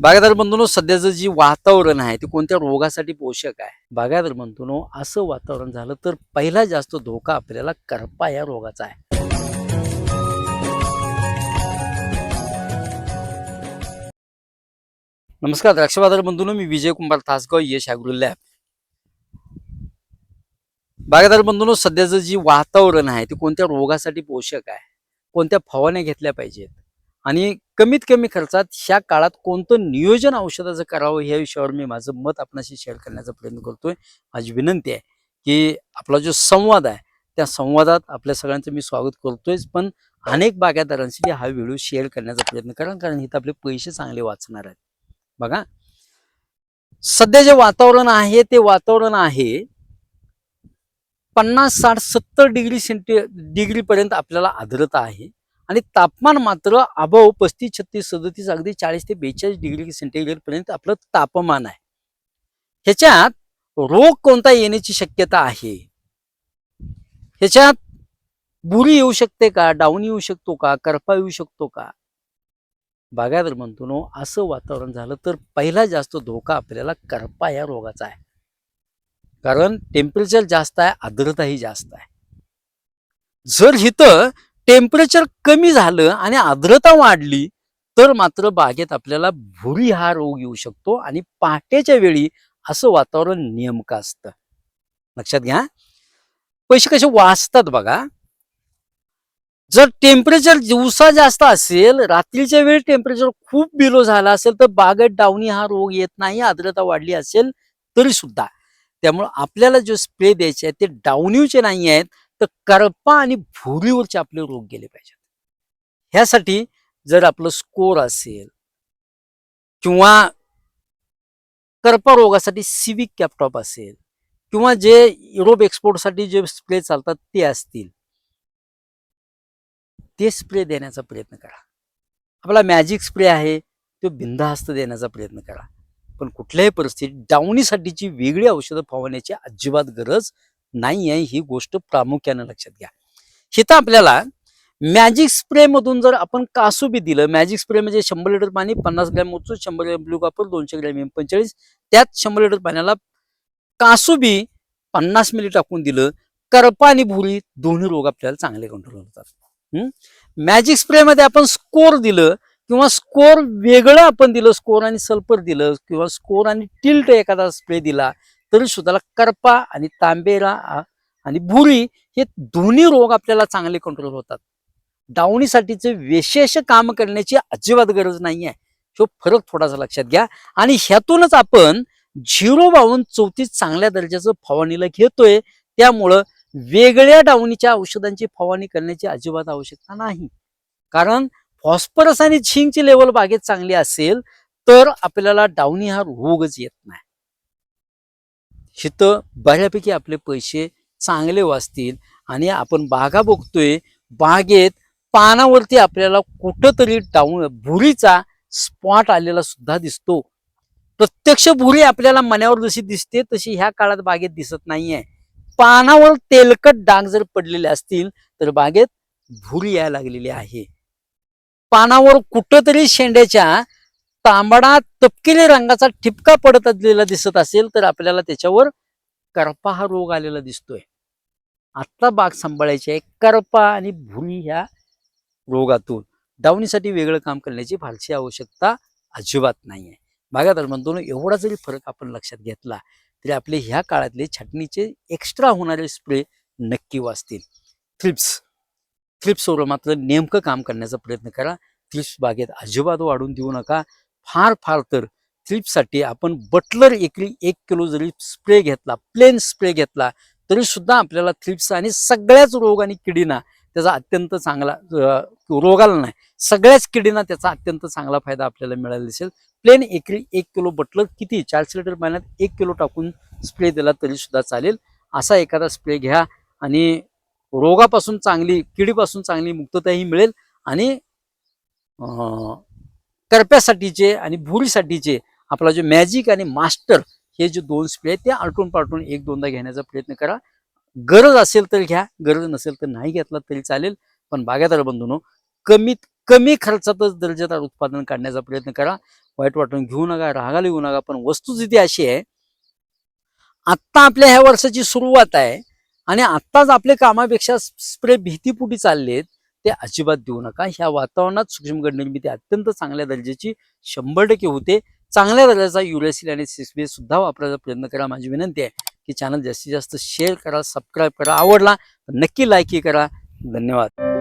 बागायतदार बंधूंनो, सध्याचं जी वातावरण आहे ते कोणत्या रोगासाठी पोषक आहे? बागायतदार बंधूंनो, असं वातावरण झालं तर पहिला जास्त धोका आपल्याला करपा या रोगाचा आहे. नमस्कार द्राक्ष बाजार बंधूंनो, मी विजय कुमार तासगाव, यश ॲग्रो लॅब. बागायतदार बंधूंनो, सध्याचं जी वातावरण आहे ते कोणत्या रोगासाठी पोषक आहे? कोणत्या फवारण्या घेतल्या पाहिजेत आणि कमीत कमी खर्चात ह्या काळात कोणतं नियोजन औषधाचं करावं या विषयावर मी माझं मत आपल्याशी शेअर करण्याचा प्रयत्न करतोय. माझी विनंती आहे की आपला जो संवाद आहे त्या संवादात आपल्या सगळ्यांचं मी स्वागत करतोयच, पण अनेक बागायतदारांशी हा व्हिडिओ शेअर करण्याचा प्रयत्न करा, कारण इथं आपले पैसे चांगले वाचणार आहेत. बघा, सध्या जे वातावरण आहे ते वातावरण आहे 50, 60, 70 डिग्री पर्यंत आपल्याला आर्द्रता आहे आणि तापमान मात्र अबव 35, 36, 37, अगदी 40 ते 42 डिग्री सेंटीग्रेड पर्यंत आपलं तापमान आहे. ह्याच्यात रोग कोणता येण्याची शक्यता आहे? ह्याच्यात बुरी येऊ शकते का? डाऊन येऊ शकतो का? करपा येऊ शकतो का? बागायतदार बंधूंनो, असं वातावरण झालं तर पहिला जास्त धोका आपल्याला करपा या रोगाचा आहे. कारण टेम्परेचर जास्त आहे, आर्द्रताही जास्त आहे. जर इथं टेम्परेचर कमी झालं आणि आर्द्रता वाढली तर मात्र बागेत आपल्याला भुरी हा रोग येऊ शकतो आणि पहाटेच्या वेळी असं वातावरण नेमकं असतं. लक्षात घ्या, पैसे कसे वाचतात बघा. जर टेम्परेचर दिवसा जास्त असेल, रात्रीच्या वेळी टेम्परेचर खूप बिलो झाला असेल तर बागेत डावणी हा रोग येत नाही, आर्द्रता वाढली असेल तरी सुद्धा. त्यामुळे आपल्याला जो स्प्रे द्यायचे आहेत ते डाउनीचे नाही आहेत, तर करपा आणि भुरीवरचे आपले रोग गेले पाहिजेत. ह्यासाठी जर आपलं स्कोर असेल किंवा करपा रोगासाठी सिविक कॅपटॉप असेल किंवा जे युरोप एक्सपोर्टसाठी जे स्प्रे चालतात ते असतील, ते स्प्रे देण्याचा प्रयत्न करा. आपला मॅजिक स्प्रे आहे तो बिनधास्त देण्याचा प्रयत्न करा. पण कुठल्याही परिस्थितीत डाउनीसाठीची वेगळी औषधं फवारण्याची अजिबात गरज नाही आहे, ही गोष्ट प्रामुख्याने लक्षात घ्या. इथं आपल्याला मॅजिक स्प्रे मधून जर आपण कासुबी दिलं, मॅजिक स्प्रे म्हणजे 100 लिटर पाणी, 50 ग्रॅम ओतून, 100 gram blue copper, 200 gram M45, त्यात 100 लिटर पाण्याला कासुबी 50 मिली टाकून दिलं, करपा आणि भुरी दोन्ही रोग आपल्याला चांगले कंट्रोल होतात. मॅजिक स्प्रे मध्ये आपण स्कोर दिलं किंवा स्कोर वेगळं आपण दिलं, स्कोर आणि सल्फर दिलं किंवा स्कोर आणि टिल्ट एखादा स्प्रे दिला तरी सुद्धा करपा आणि तांबेरा आणि भुरी हे दोन्ही रोग आपल्याला चांगले कंट्रोल होतात. डाउनीसाठीचे विशेष काम करण्याची अजिबात गरज नाहीये. तो फरक थोडासा लक्षात घ्या आणि ह्यातूनच आपण 0-32-34 चांगल्या दर्जाचं फवारणीला घेतोय. त्यामुळं वेगळ्या डाउनीच्या औषधांची फवारणी करण्याची अजिबात आवश्यकता नाही. कारण फॉस्फरस आणि झिंकची लेवल बागेत चांगली असेल तर आपल्याला डाउनी हा रोगच येत नाही. इथं बऱ्यापैकी आपले पैसे चांगले वाचतील आणि आपण बागा बघतोय, बागेत पानावरती आपल्याला कुठंतरी भुरीचा स्पॉट आलेला सुद्धा दिसतो. प्रत्यक्ष भुरी आपल्याला मण्यावर जशी दिसते तशी ह्या काळात बागेत दिसत नाहीये. पानावर तेलकट डाग जर पडलेले असतील तर बागेत भुरी यायला लागलेली आहे. पानावर कुठंतरी शेंड्याच्या तांबडा तपकिरी रंगाचा ठिपका पडत असलेला दिसत असेल तर आपल्याला त्याच्यावर करपा हा रोग आलेला दिसतोय. आता बाग सांभाळायची आहे करपा आणि भुरी ह्या रोगातून. डाउनीसाठी वेगळं काम करण्याची फारशी आवश्यकता अजिबात नाहीये. बागायतदार बंधूंनो, एवढा जरी फरक आपण लक्षात घेतला तरी आपले ह्या काळातले छाटणीचे एक्स्ट्रा होणारे स्प्रे नक्की वाचतील. थ्रिप्सवर मात्र नेमकं काम करण्याचा प्रयत्न करा. थ्रिप्स बागेत अजिबात वाढून देऊ नका. फार तर थ्रिप्ससाठी आपण बटलर एकरी 1 किलो जरी स्प्रे घेतला, प्लेन स्प्रे घेतला तरी सुद्धा आपल्याला थ्रिप्स आणि सगळ्याच रोग आणि किडींना त्याचा अत्यंत चांगला, रोगाला नाही सगळ्याच किडींना त्याचा अत्यंत चांगला फायदा आपल्याला मिळाला दिसेल. प्लेन एकरी 1 किलो बटलर किती 40 लिटर पाण्यात 1 किलो टाकून स्प्रे दिला तरी सुद्धा चालेल. असा एखादा स्प्रे घ्या आणि रोगापासून चांगली, किडीपासून चांगली मुक्तताही मिळेल आणि करप्यासाठीचे आणि भुरीसाठीचे आपला जो मॅजिक आणि मास्टर हे जे 2 स्प्रे आहेत ते आलटून पालटून 1-2दा घेण्याचा प्रयत्न करा. गरज असेल तर घ्या, गरज नसेल तर नाही घेतला तरी चालेल. पण बागायतदार बंधूंनो, कमीत कमी खर्चातच दर्जेदार उत्पादन काढण्याचा प्रयत्न करा. वाईट वाटून घेऊ नका, रागाला येऊ नका. पण वस्तुस्थिती अशी आहे, आत्ता आपल्या ह्या वर्षाची सुरुवात आहे आणि आत्ताच आपले कामापेक्षा स्प्रे भीतीपुटी चाललेत, ते अजिबात देऊ नका. ह्या वातावरणात सूक्ष्म गड निर्मिती अत्यंत चांगल्या दर्जाची 100% होते. चांगल्या दर्जाचा युरेसिल आणि सिस्बे सुद्धा वापरायचा प्रयत्न करा. माझी विनंती आहे की चॅनल जास्तीत जास्त शेअर करा, सबस्क्राईब करा. आवडला तर नक्की लाईक करा. धन्यवाद.